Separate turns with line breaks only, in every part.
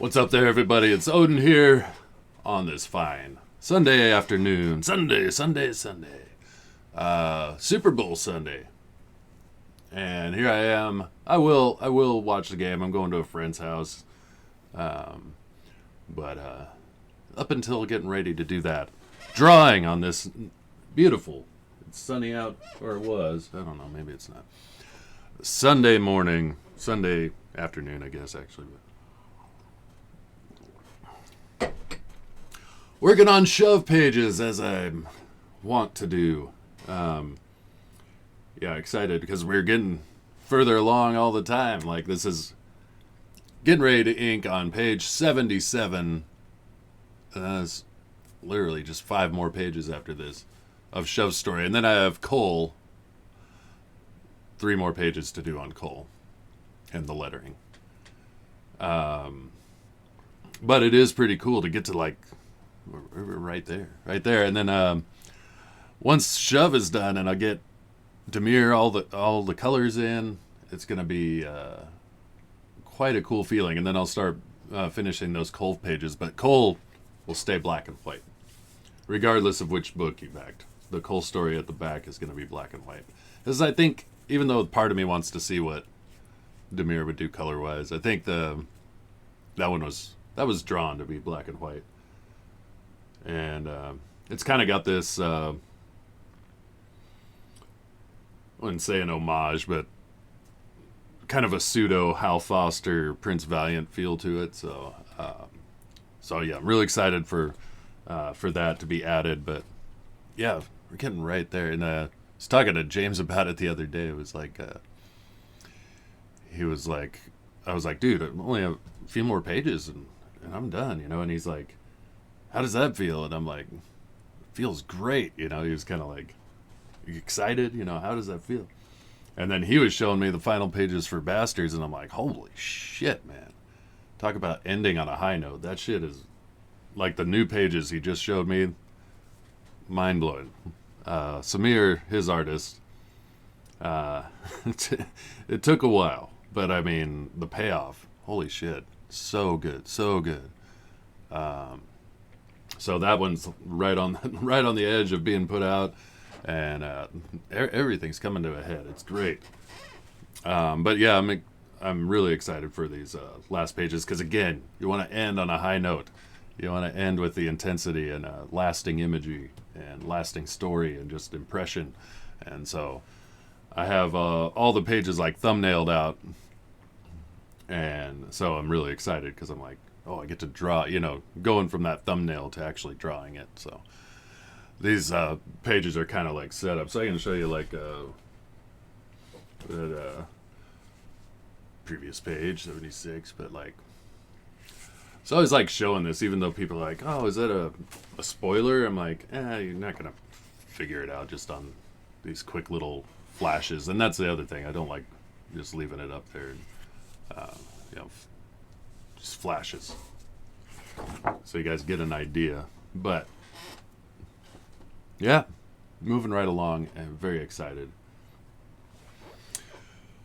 What's up there, everybody? It's Odin here on this fine Sunday afternoon. Sunday. Super Bowl Sunday. And here I am. I will watch the game. I'm going to a friend's house. But up until getting ready to do that, drawing on this beautiful, it's sunny out, or it was. I don't know, maybe it's not. Sunday morning, Sunday afternoon, I guess, actually. Working on shove pages as I want to do. Excited because we're getting further along all the time. Like, this is getting ready to ink on page 77. It's literally just 5 more pages after this of Shove Story. And then I have Cole. 3 more pages to do on Cole and the lettering. But it is pretty cool to get to, like, we're right there. And then once Shove is done and I get Demir all the colors in, it's gonna be quite a cool feeling. And then I'll start finishing those Cole pages. But Cole will stay black and white, regardless of which book you backed. The Cole story at the back is gonna be black and white, because I think, even though part of me wants to see what Demir would do color wise, I think that was drawn to be black and white. And it's kind of got this, I wouldn't say an homage, but kind of a pseudo Hal Foster, Prince Valiant feel to it. So yeah, I'm really excited for that to be added. But yeah, we're getting right there. And I was talking to James about it the other day. It was like, I was like, dude, I only have a few more pages and I'm done, And he's like, how does that feel? And I'm like, it feels great. He was kind of like, you excited? How does that feel? And then he was showing me the final pages for Bastards, and I'm like, holy shit, man. Talk about ending on a high note. That shit is, like, the new pages he just showed me, mind-blowing. Samir, his artist, it took a while, but I mean, the payoff, holy shit, so good. So that one's right on the edge of being put out, and everything's coming to a head. It's great. But yeah, I'm really excited for these last pages, because again, you want to end on a high note. You want to end with the intensity and lasting imagery and lasting story and just impression. And so I have all the pages like thumbnailed out, and so I'm really excited because I'm like, oh, I get to draw, going from that thumbnail to actually drawing it. So these pages are kind of like set up. So I can show you like that previous page, 76, but like, so I always like showing this, even though people are like, oh, is that a spoiler? I'm like, you're not going to figure it out just on these quick little flashes. And that's the other thing. I don't like just leaving it up there and, just flashes, so you guys get an idea. But yeah, moving right along, and very excited.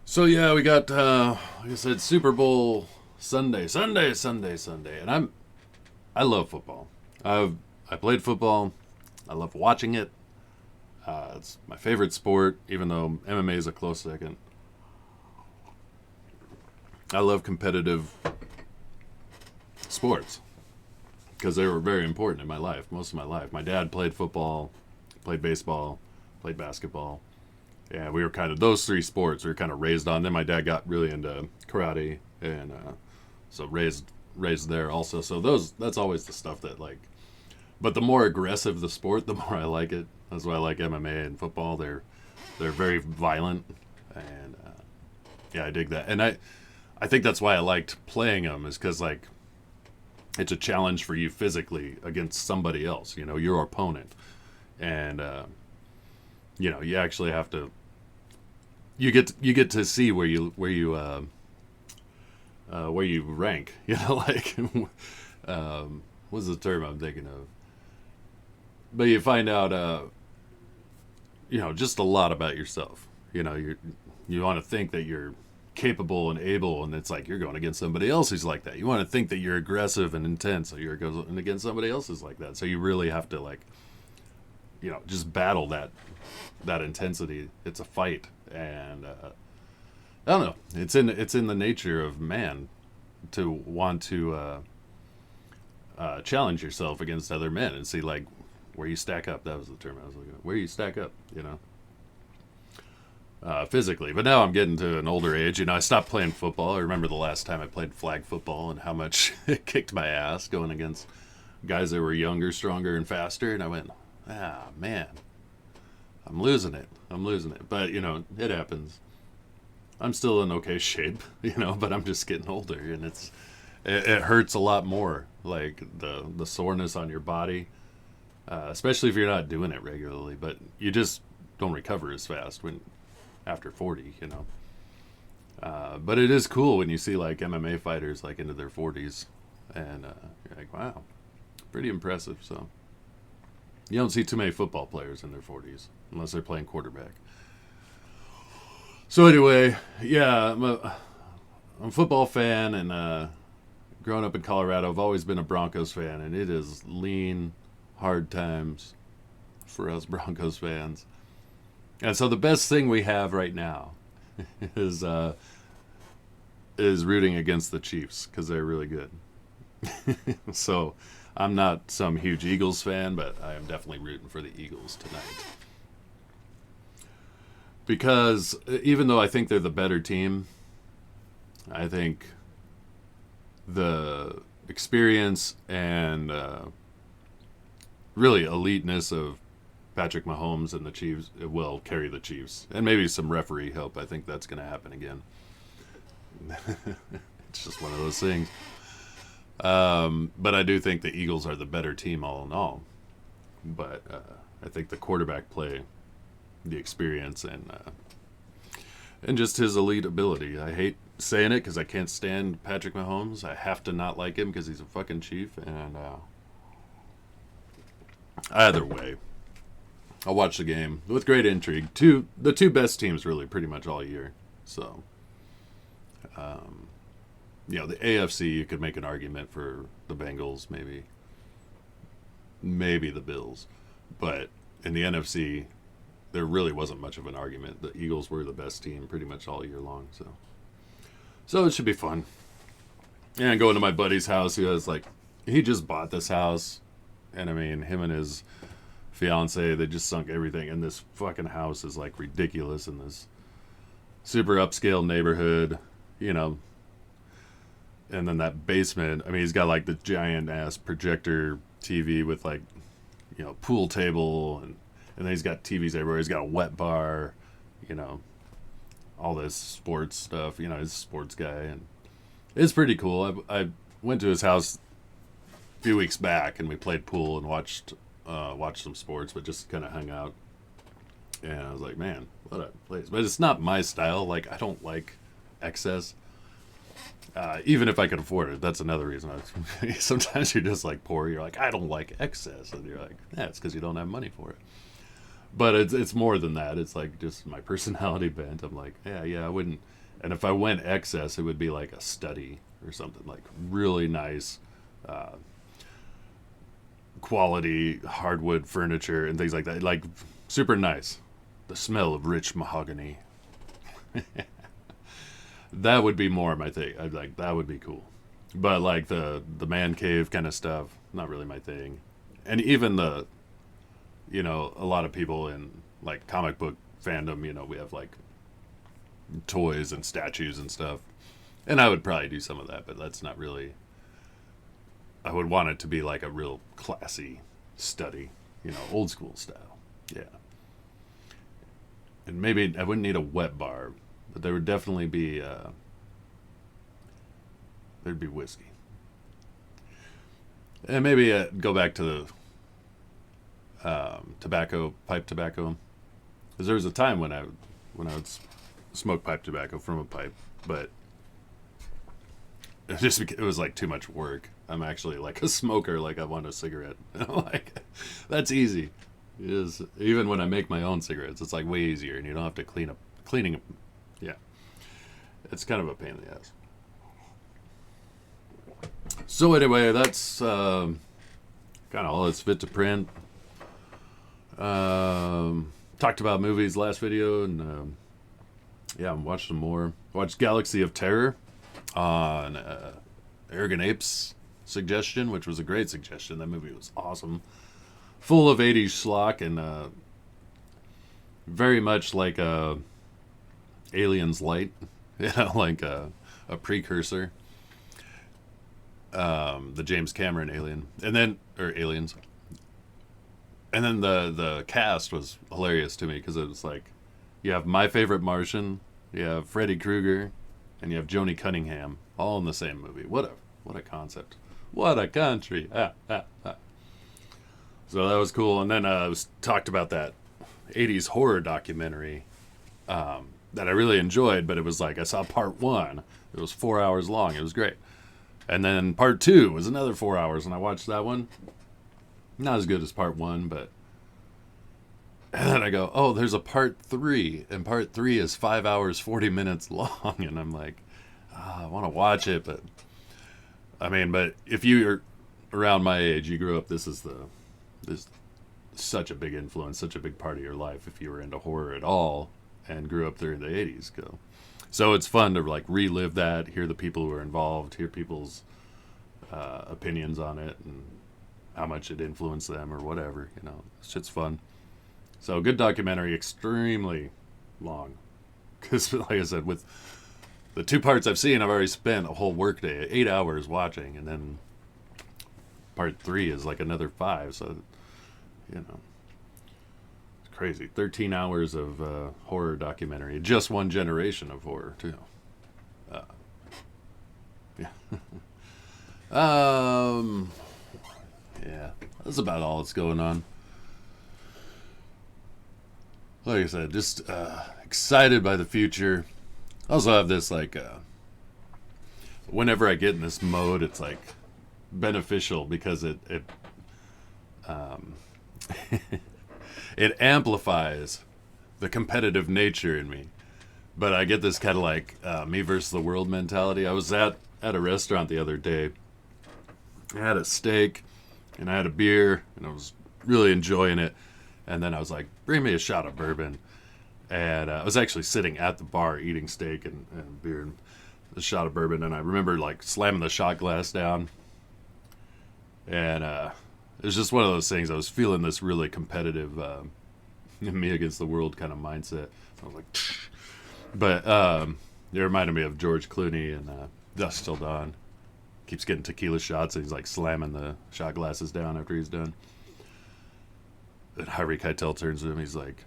So yeah, we got like I said, Super Bowl Sunday, and I love football. I played football. I love watching it. It's my favorite sport, even though MMA is a close second. I love competitive sports because they were very important in my life, most of my life. My dad played football, played baseball, played basketball. Yeah, we were kind of, those 3 sports we were kind of raised on. Then my dad got really into karate, and so raised there also. So that's always the stuff that, like, but the more aggressive the sport, the more I like it. That's why I like MMA and football. They're very violent, and yeah, I dig that. And I think that's why I liked playing them, is because, like, it's a challenge for you physically against somebody else, your opponent. And, you actually have to, you get to see where you rank, like, what's the term I'm thinking of? But you find out, just a lot about yourself. You want to think that you're capable and able, and it's like you're going against somebody else who's like that. You want to think that you're aggressive and intense, so you're going against somebody else who's like that. So you really have to like, just battle that intensity. It's a fight, and I don't know. It's in the nature of man to want to challenge yourself against other men and see like where you stack up. That was the term I was looking at. Where you stack up, physically. But now I'm getting to an older age. I stopped playing football. I remember the last time I played flag football and how much it kicked my ass going against guys that were younger, stronger, and faster. And I went, man, I'm losing it. But, it happens. I'm still in okay shape, but I'm just getting older. And it hurts a lot more. Like the soreness on your body, especially if you're not doing it regularly. But you just don't recover as fast after 40, But it is cool when you see like MMA fighters like into their 40s, and you're like, wow, pretty impressive. So you don't see too many football players in their 40s unless they're playing quarterback. So anyway, yeah, I'm a football fan, and growing up in Colorado, I've always been a Broncos fan, and it is lean, hard times for us Broncos fans. And so the best thing we have right now is rooting against the Chiefs because they're really good. So I'm not some huge Eagles fan, but I am definitely rooting for the Eagles tonight. Because even though I think they're the better team, I think the experience and really eliteness of Patrick Mahomes and the Chiefs will carry the Chiefs. And maybe some referee help. I think that's going to happen again. It's just one of those things. But I do think the Eagles are the better team all in all. But I think the quarterback play, the experience, and just his elite ability. I hate saying it because I can't stand Patrick Mahomes. I have to not like him because he's a fucking Chief. And either way, I'll watch the game with great intrigue. The two best teams really pretty much all year. So, the AFC, you could make an argument for the Bengals, maybe the Bills. But in the NFC, there really wasn't much of an argument. The Eagles were the best team pretty much all year long. So it should be fun. And going to my buddy's house, he just bought this house. And I mean, him and his fiance, they just sunk everything. And this fucking house is like ridiculous in this super upscale neighborhood, And then that basement, I mean, he's got like the giant ass projector TV with like, pool table, and then he's got TVs everywhere. He's got a wet bar, all this sports stuff. He's a sports guy, and it's pretty cool. I went to his house a few weeks back, and we played pool and watched some sports, but just kind of hung out. And I was like, man, what a place. But it's not my style. Like, I don't like excess. Even if I could afford it, that's another reason. Sometimes you're just like poor. You're like, I don't like excess, and you're like, it's because you don't have money for it. But it's more than that. It's like just my personality bent. I'm like, I wouldn't. And if I went excess, it would be like a study or something, like really nice, quality hardwood furniture and things like that. Like super nice. The smell of rich mahogany. That would be more my thing. I'd like, that would be cool. But like the man cave kind of stuff, not really my thing. And even a lot of people in like comic book fandom, we have like toys and statues and stuff. And I would probably do some of that, but that's not really, I would want it to be like a real classy study, old school style. Yeah. And maybe I wouldn't need a wet bar, but there would definitely be, there'd be whiskey. And maybe go back to the pipe tobacco. Because there was a time when I would smoke pipe tobacco from a pipe, but it was like too much work. I'm actually like a smoker, like I want a cigarette. And I'm like, that's easy. It is. Even when I make my own cigarettes, it's like way easier, and you don't have to cleaning. Yeah. It's kind of a pain in the ass. So anyway, that's kind of all that's fit to print. Talked about movies last video, and yeah, I watched some more. Watched Galaxy of Terror on Arrogant Apes suggestion, which was a great suggestion. That movie was awesome, full of 80s schlock, and very much like Aliens Light, like a precursor. The James Cameron Alien, and then or Aliens, and then the cast was hilarious to me because it was like you have my favorite Martian, you have Freddy Krueger, and you have Joni Cunningham all in the same movie. What a concept! What a country! So that was cool. And then I was talked about that 80s horror documentary that I really enjoyed, but it was like I saw part 1. It was 4 hours long. It was great. And then part 2 was another 4 hours, and I watched that one. Not as good as part 1, but... And then I go, oh, there's a part 3, and part 3 is 5 hours, 40 minutes long, and I'm like, I want to watch it, but... I mean, but if you're around my age, you grew up, this is such a big influence, such a big part of your life if you were into horror at all and grew up during the 80s. So it's fun to like relive that, hear the people who are involved, hear people's opinions on it and how much it influenced them or whatever. Shit's fun. So good documentary, extremely long. Because like I said, with the 2 parts I've seen, I've already spent a whole workday, 8 hours watching, and then part 3 is like another 5. So, it's crazy. 13 hours of horror documentary. Just one generation of horror, too. Yeah. Yeah. That's about all that's going on. Like I said, just excited by the future. I also have this, like, whenever I get in this mode, it's, like, beneficial because it it amplifies the competitive nature in me. But I get this kind of like me versus the world mentality. I was at a restaurant the other day. I had a steak and I had a beer and I was really enjoying it. And then I was like, bring me a shot of bourbon. And I was actually sitting at the bar eating steak and beer and a shot of bourbon. And I remember like slamming the shot glass down. And it was just one of those things. I was feeling this really competitive me against the world kind of mindset. I was like, but it reminded me of George Clooney and Dusk Till Dawn. Keeps getting tequila shots and he's like slamming the shot glasses down after he's done. And Harvey Keitel turns to him. He's like,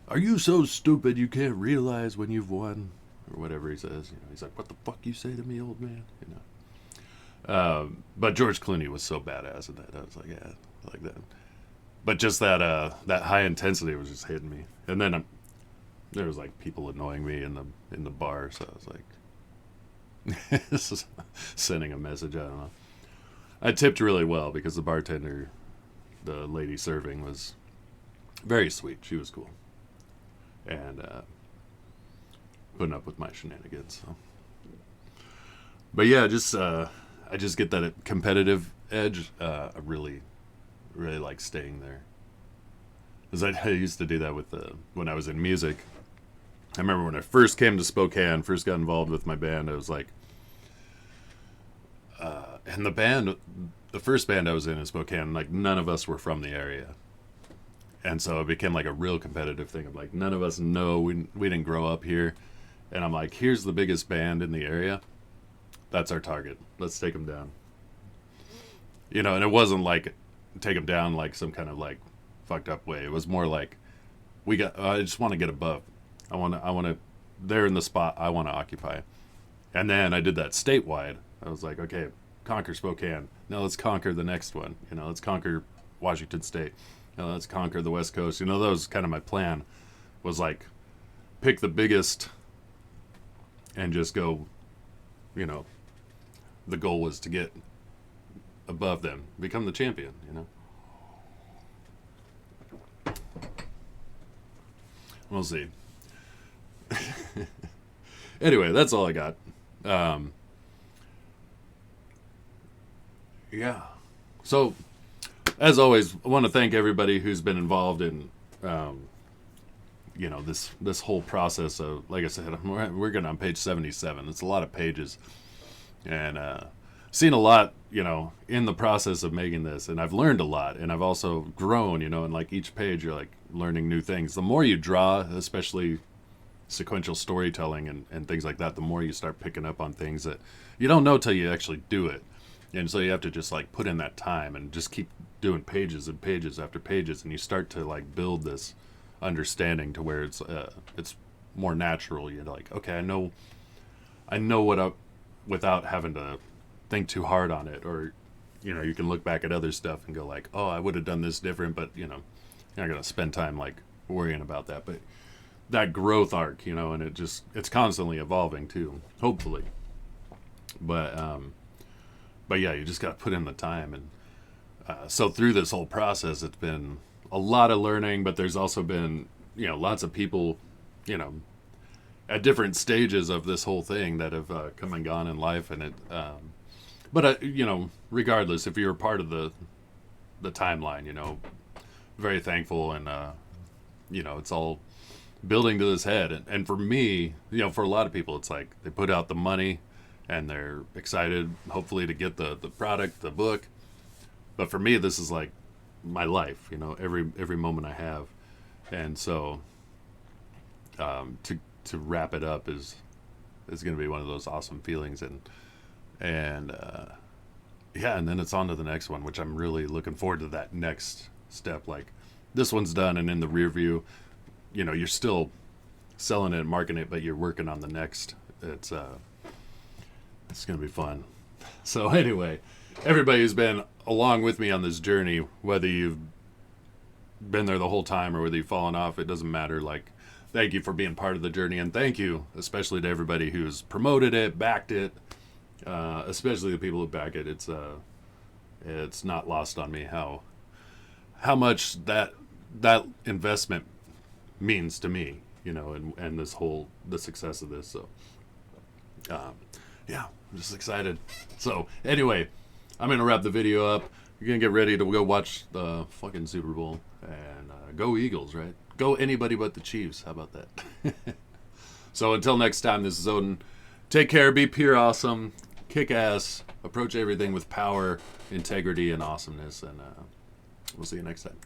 "Are you so stupid you can't realize when you've won?" Or whatever he says. He's like, "What the fuck you say to me, old man?" But George Clooney was so badass in that. I was like, yeah, I like that. But just that high intensity was just hitting me. And then there was like people annoying me in the bar, so I was like, this is sending a message. I don't know. I tipped really well because the bartender, the lady serving, was very sweet. She was cool, and putting up with my shenanigans. So. But yeah, just I just get that competitive edge. I really, really like staying there. Because I used to do that with when I was in music. I remember when I first came to Spokane, first got involved with my band, I was like, and the first band I was in Spokane, like none of us were from the area. And so it became like a real competitive thing of like, none of us know, we didn't grow up here. And I'm like, here's the biggest band in the area. That's our target. Let's take them down. And it wasn't like take them down like some kind of like fucked up way. It was more like I just want to get above. I want to, they're in the spot I want to occupy. And then I did that statewide. I was like, okay, conquer Spokane. Now let's conquer the next one. Let's conquer Washington State. Let's conquer the West Coast. That was kind of my plan, was like pick the biggest and just go, the goal was to get above them, become the champion, We'll see. Anyway, that's all I got. Yeah. So, as always, I want to thank everybody who's been involved in, this whole process of, like I said, we're getting on page 77. It's a lot of pages, and seen a lot, in the process of making this, and I've learned a lot, and I've also grown, and like each page you're like learning new things. The more you draw, especially sequential storytelling and things like that, the more you start picking up on things that you don't know till you actually do it. And so you have to just like put in that time and just keep doing pages and pages after pages, and you start to like build this understanding to where it's more natural. You're like, okay, I know what up without having to think too hard on it, or you can look back at other stuff and go like, oh, I would have done this different, but you're not gonna spend time like worrying about that. But that growth arc, and it's constantly evolving too, hopefully. But yeah, you just got to put in the time. And so through this whole process, it's been a lot of learning, but there's also been, lots of people, at different stages of this whole thing that have come and gone in life. And but regardless, if you're a part of the timeline, very thankful. And, it's all building to this head. And for me, for a lot of people, it's like they put out the money and they're excited, hopefully, to get the product, the book. But for me, this is like my life, every moment I have. And so to wrap it up is going to be one of those awesome feelings. And and then it's on to the next one, which I'm really looking forward to that next step. Like, this one's done and in the rear view, you're still selling it and marketing it, but you're working on the next. It's going to be fun. So anyway, everybody who's been along with me on this journey, whether you've been there the whole time or whether you've fallen off, it doesn't matter. Like, thank you for being part of the journey. And thank you, especially to everybody who's promoted it, backed it, especially the people who back it. It's not lost on me how much that investment means to me, and the success of this. So, yeah, I'm just excited. So anyway, I'm going to wrap the video up. You're going to get ready to go watch the fucking Super Bowl. And go Eagles, right? Go anybody but the Chiefs. How about that? So until next time, this is Odin. Take care. Be pure awesome. Kick ass. Approach everything with power, integrity, and awesomeness. And we'll see you next time.